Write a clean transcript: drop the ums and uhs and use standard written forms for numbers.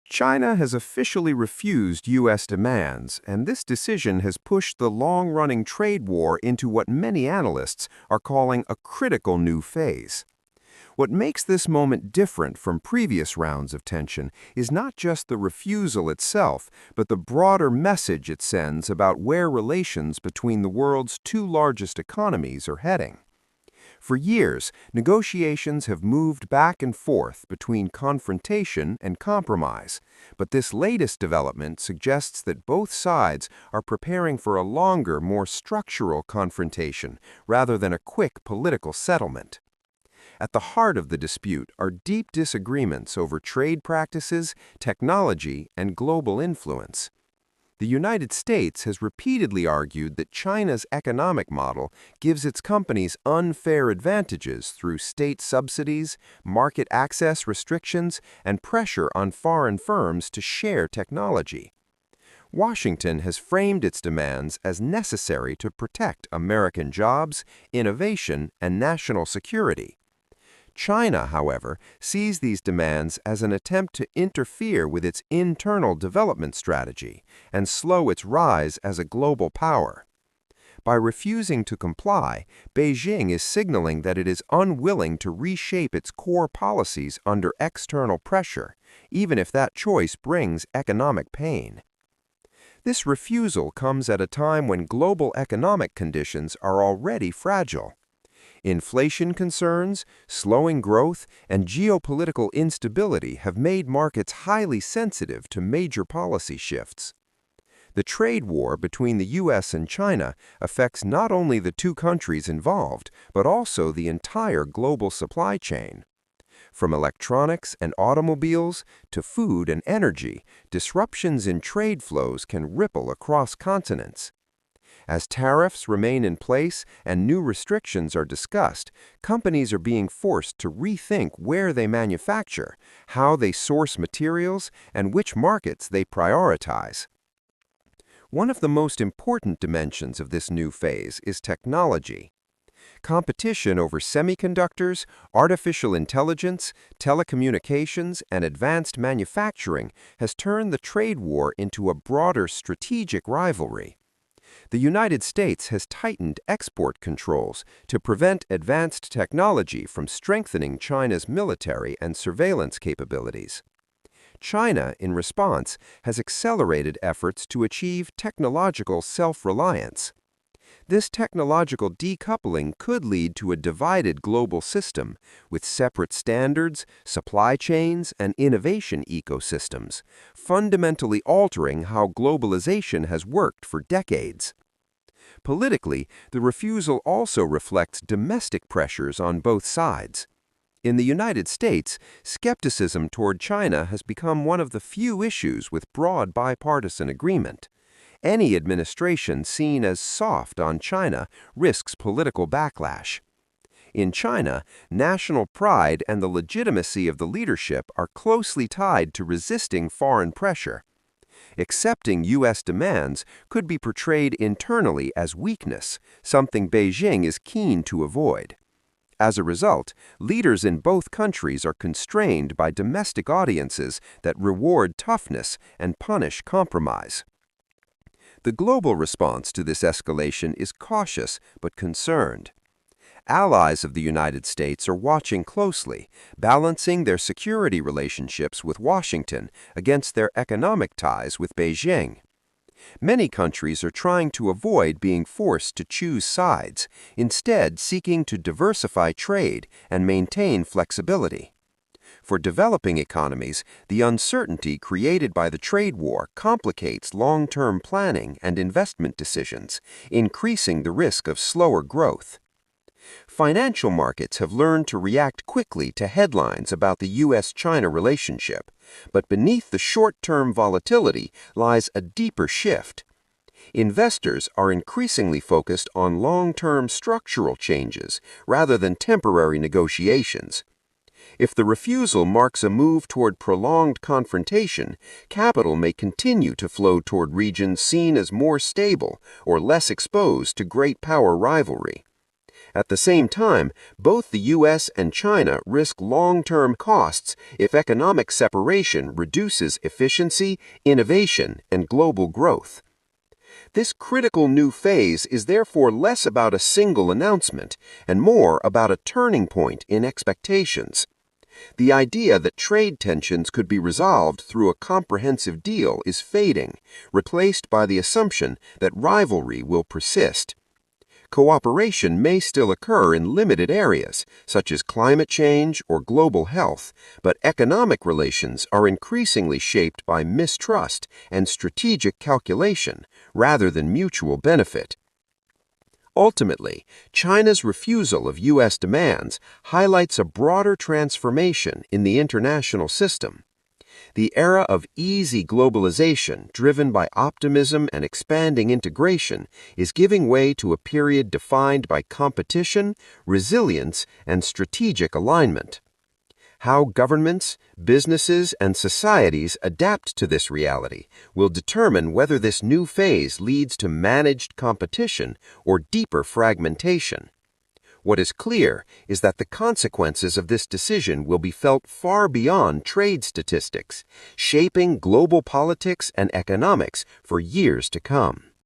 China has officially refused U.S. demands, and this decision has pushed the long-running trade war into what many analysts are calling a critical new phase. What makes this moment different from previous rounds of tension is not just the refusal itself, but the broader message it sends about where relations between the world's two largest economies are heading. For years, negotiations have moved back and forth between confrontation and compromise, but this latest development suggests that both sides are preparing for a longer, more structural confrontation rather than a quick political settlement. At the heart of the dispute are deep disagreements over trade practices, technology, and global influence. The United States has repeatedly argued that China's economic model gives its companies unfair advantages through state subsidies, market access restrictions, and pressure on foreign firms to share technology. Washington has framed its demands as necessary to protect American jobs, innovation, and national security. China, however, sees these demands as an attempt to interfere with its internal development strategy and slow its rise as a global power. By refusing to comply, Beijing is signaling that it is unwilling to reshape its core policies under external pressure, even if that choice brings economic pain. This refusal comes at a time when global economic conditions are already fragile. Inflation concerns, slowing growth, and geopolitical instability have made markets highly sensitive to major policy shifts. The trade war between the U.S. and China affects not only the two countries involved, but also the entire global supply chain. From electronics and automobiles to food and energy, disruptions in trade flows can ripple across continents. As tariffs remain in place and new restrictions are discussed, companies are being forced to rethink where they manufacture, how they source materials, and which markets they prioritize. One of the most important dimensions of this new phase is technology. Competition over semiconductors, artificial intelligence, telecommunications, and advanced manufacturing has turned the trade war into a broader strategic rivalry. The United States has tightened export controls to prevent advanced technology from strengthening China's military and surveillance capabilities. China, in response, has accelerated efforts to achieve technological self-reliance. This technological decoupling could lead to a divided global system with separate standards, supply chains, and innovation ecosystems, fundamentally altering how globalization has worked for decades. Politically, the refusal also reflects domestic pressures on both sides. In the United States, skepticism toward China has become one of the few issues with broad bipartisan agreement. Any administration seen as soft on China risks political backlash. In China, national pride and the legitimacy of the leadership are closely tied to resisting foreign pressure. Accepting U.S. demands could be portrayed internally as weakness, something Beijing is keen to avoid. As a result, leaders in both countries are constrained by domestic audiences that reward toughness and punish compromise. The global response to this escalation is cautious but concerned. Allies of the United States are watching closely, balancing their security relationships with Washington against their economic ties with Beijing. Many countries are trying to avoid being forced to choose sides, instead seeking to diversify trade and maintain flexibility. For developing economies, the uncertainty created by the trade war complicates long-term planning and investment decisions, increasing the risk of slower growth. Financial markets have learned to react quickly to headlines about the U.S.-China relationship, but beneath the short-term volatility lies a deeper shift. Investors are increasingly focused on long-term structural changes rather than temporary negotiations. If the refusal marks a move toward prolonged confrontation, capital may continue to flow toward regions seen as more stable or less exposed to great power rivalry. At the same time, both the U.S. and China risk long-term costs if economic separation reduces efficiency, innovation, and global growth. This critical new phase is therefore less about a single announcement and more about a turning point in expectations. The idea that trade tensions could be resolved through a comprehensive deal is fading, replaced by the assumption that rivalry will persist. Cooperation may still occur in limited areas, such as climate change or global health, but economic relations are increasingly shaped by mistrust and strategic calculation rather than mutual benefit. Ultimately, China's refusal of U.S. demands highlights a broader transformation in the international system. The era of easy globalization, driven by optimism and expanding integration, is giving way to a period defined by competition, resilience, and strategic alignment. How governments, businesses, and societies adapt to this reality will determine whether this new phase leads to managed competition or deeper fragmentation. What is clear is that the consequences of this decision will be felt far beyond trade statistics, shaping global politics and economics for years to come.